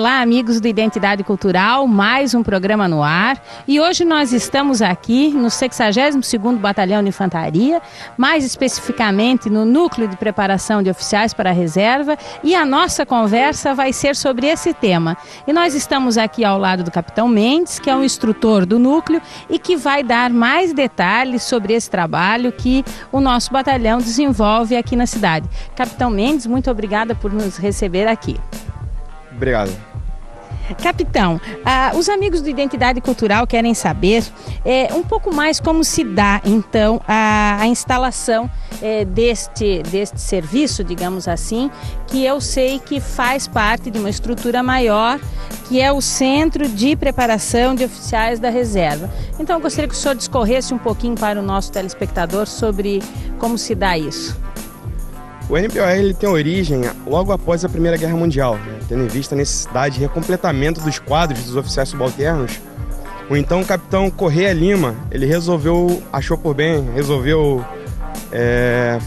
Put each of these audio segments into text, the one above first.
Olá, amigos do Identidade Cultural, mais um programa no ar. E hoje nós estamos aqui no 62º Batalhão de Infantaria, mais especificamente no Núcleo de Preparação de Oficiais para a Reserva, e a nossa conversa vai ser sobre esse tema. E nós estamos aqui ao lado do Capitão Mendes, que é um instrutor do núcleo e que vai dar mais detalhes sobre esse trabalho que o nosso batalhão desenvolve aqui na cidade. Capitão Mendes, muito obrigada por nos receber aqui. Obrigado. Capitão, os amigos do Identidade Cultural querem saber um pouco mais como se dá, então, a instalação deste serviço, digamos assim, que eu sei que faz parte de uma estrutura maior, que é o Centro de Preparação de Oficiais da Reserva. Então, eu gostaria que o senhor discorresse um pouquinho para o nosso telespectador sobre como se dá isso. O NPOR ele tem origem logo após a Primeira Guerra Mundial, tendo em vista a necessidade de recompletamento dos quadros dos oficiais subalternos. O então capitão Correia Lima, ele achou por bem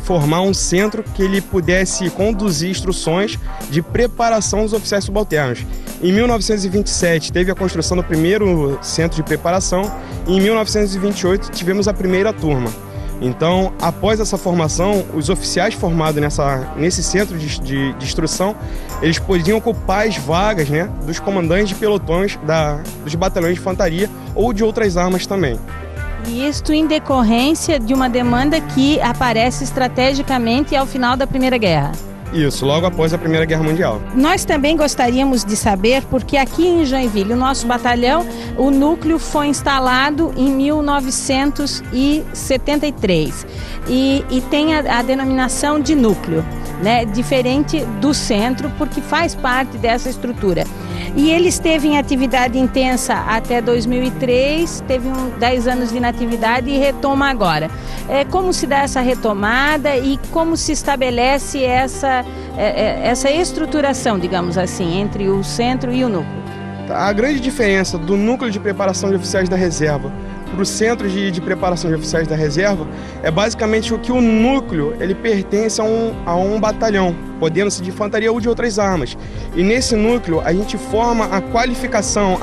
formar um centro que ele pudesse conduzir instruções de preparação dos oficiais subalternos. Em 1927 teve a construção do primeiro centro de preparação e em 1928 tivemos a primeira turma. Então, após essa formação, os oficiais formados nesse centro de instrução, eles podiam ocupar as vagas, dos comandantes de pelotões dos batalhões de infantaria ou de outras armas também. E isto em decorrência de uma demanda que aparece estrategicamente ao final da Primeira Guerra. Isso, logo após a Primeira Guerra Mundial. Nós também gostaríamos de saber, porque aqui em Joinville, o nosso batalhão, o núcleo foi instalado em 1973 e tem a denominação de núcleo, diferente do centro, porque faz parte dessa estrutura. E ele esteve em atividade intensa até 2003, teve 10 anos de inatividade e retoma agora. Como se dá essa retomada e como se estabelece essa estruturação, digamos assim, entre o centro e o núcleo? A grande diferença do Núcleo de Preparação de Oficiais da Reserva para o Centro de Preparação de Oficiais da Reserva é basicamente o que o núcleo ele pertence a um batalhão, podendo ser de infantaria ou de outras armas. E nesse núcleo a gente forma a qualificação,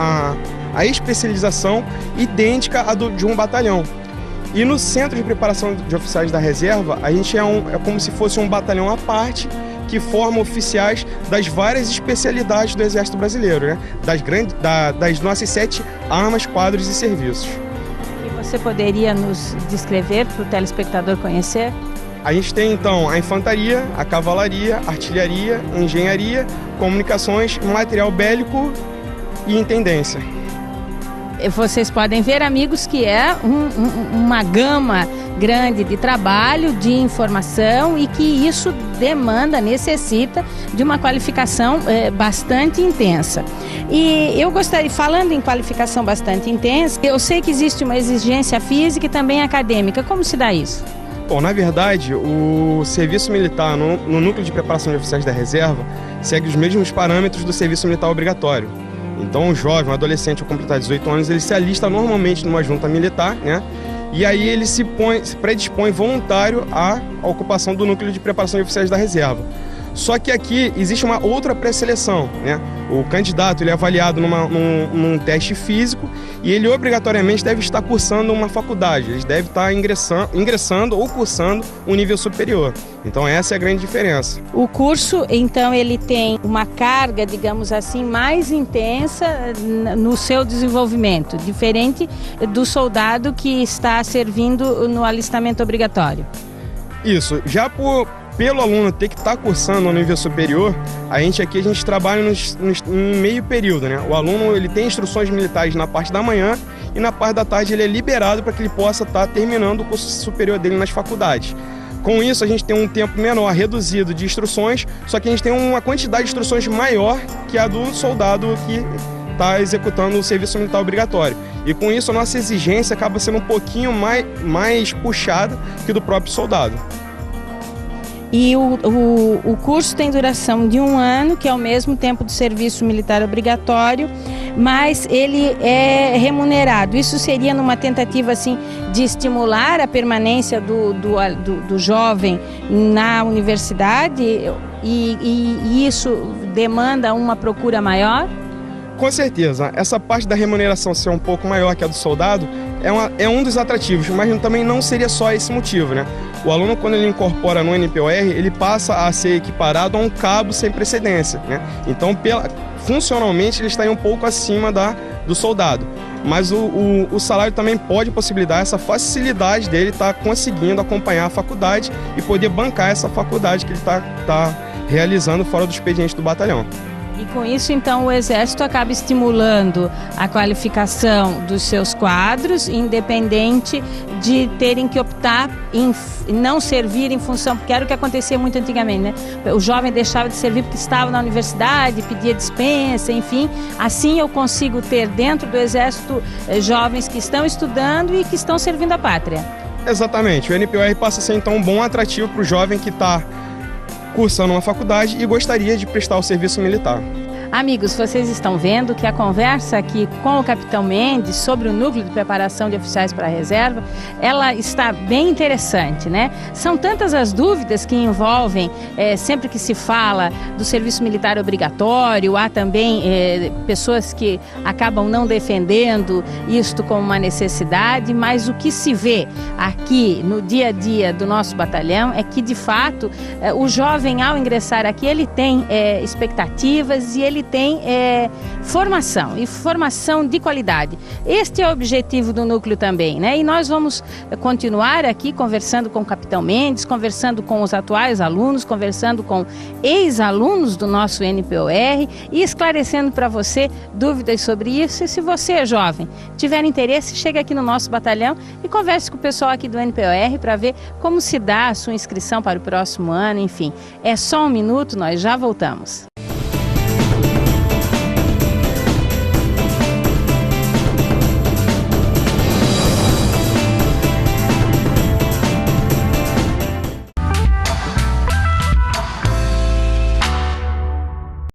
a especialização idêntica à de um batalhão. E no Centro de Preparação de Oficiais da Reserva, a gente é como se fosse um batalhão à parte, que forma oficiais das várias especialidades do Exército Brasileiro, das nossas 7 armas, quadros e serviços. E você poderia nos descrever para o telespectador conhecer? A gente tem então a infantaria, a cavalaria, artilharia, engenharia, comunicações, material bélico e intendência. Vocês podem ver, amigos, que é uma gama grande de trabalho, de informação e que isso necessita de uma qualificação bastante intensa. E eu gostaria, falando em qualificação bastante intensa, eu sei que existe uma exigência física e também acadêmica. Como se dá isso? Bom, na verdade, o serviço militar no Núcleo de Preparação de Oficiais da Reserva segue os mesmos parâmetros do serviço militar obrigatório. Então, um jovem, um adolescente ao completar 18 anos, ele se alista normalmente numa junta militar, e aí ele se predispõe voluntário à ocupação do Núcleo de Preparação de Oficiais da Reserva. Só que aqui existe uma outra pré-seleção, O candidato ele é avaliado num teste físico e ele obrigatoriamente deve estar cursando uma faculdade, ele deve estar ingressando ou cursando um nível superior. Então essa é a grande diferença. O curso, então, ele tem uma carga, digamos assim, mais intensa no seu desenvolvimento, diferente do soldado que está servindo no alistamento obrigatório. Isso, pelo aluno ter que estar cursando no nível superior, a gente trabalha em meio período, O aluno ele tem instruções militares na parte da manhã e na parte da tarde ele é liberado para que ele possa estar terminando o curso superior dele nas faculdades. Com isso a gente tem um tempo menor, reduzido de instruções, só que a gente tem uma quantidade de instruções maior que a do soldado que está executando o serviço militar obrigatório. E com isso a nossa exigência acaba sendo um pouquinho mais puxada que do próprio soldado. E o curso tem duração de 1 ano, que é o mesmo tempo do serviço militar obrigatório, mas ele é remunerado. Isso seria numa tentativa assim, de estimular a permanência do jovem na universidade e isso demanda uma procura maior? Com certeza, essa parte da remuneração ser um pouco maior que a do soldado é um dos atrativos, mas também não seria só esse motivo, né? O aluno, quando ele incorpora no NPOR, ele passa a ser equiparado a um cabo sem precedência, né? Então, funcionalmente, ele está aí um pouco acima do soldado. Mas o salário também pode possibilitar essa facilidade dele estar conseguindo acompanhar a faculdade e poder bancar essa faculdade que ele está realizando fora do expediente do batalhão. E com isso, então, o Exército acaba estimulando a qualificação dos seus quadros, independente de terem que optar em não servir em função, porque era o que acontecia muito antigamente, né? O jovem deixava de servir porque estava na universidade, pedia dispensa, enfim. Assim eu consigo ter dentro do Exército jovens que estão estudando e que estão servindo a pátria. Exatamente. O NPOR passa a ser, então, um bom atrativo para o jovem que está cursando uma faculdade e gostaria de prestar o serviço militar. Amigos, vocês estão vendo que a conversa aqui com o Capitão Mendes sobre o Núcleo de Preparação de Oficiais para a Reserva, ela está bem interessante, né? São tantas as dúvidas que envolvem, sempre que se fala do serviço militar obrigatório, há também pessoas que acabam não defendendo isto como uma necessidade, mas o que se vê aqui no dia a dia do nosso batalhão é que, de fato, o jovem, ao ingressar aqui, ele tem expectativas e ele tem formação, e formação de qualidade. Este é o objetivo do núcleo também, né? E nós vamos continuar aqui conversando com o Capitão Mendes, conversando com os atuais alunos, conversando com ex-alunos do nosso NPOR e esclarecendo para você dúvidas sobre isso. E se você, jovem, tiver interesse, chega aqui no nosso batalhão e converse com o pessoal aqui do NPOR para ver como se dá a sua inscrição para o próximo ano, enfim. É só um minuto, nós já voltamos.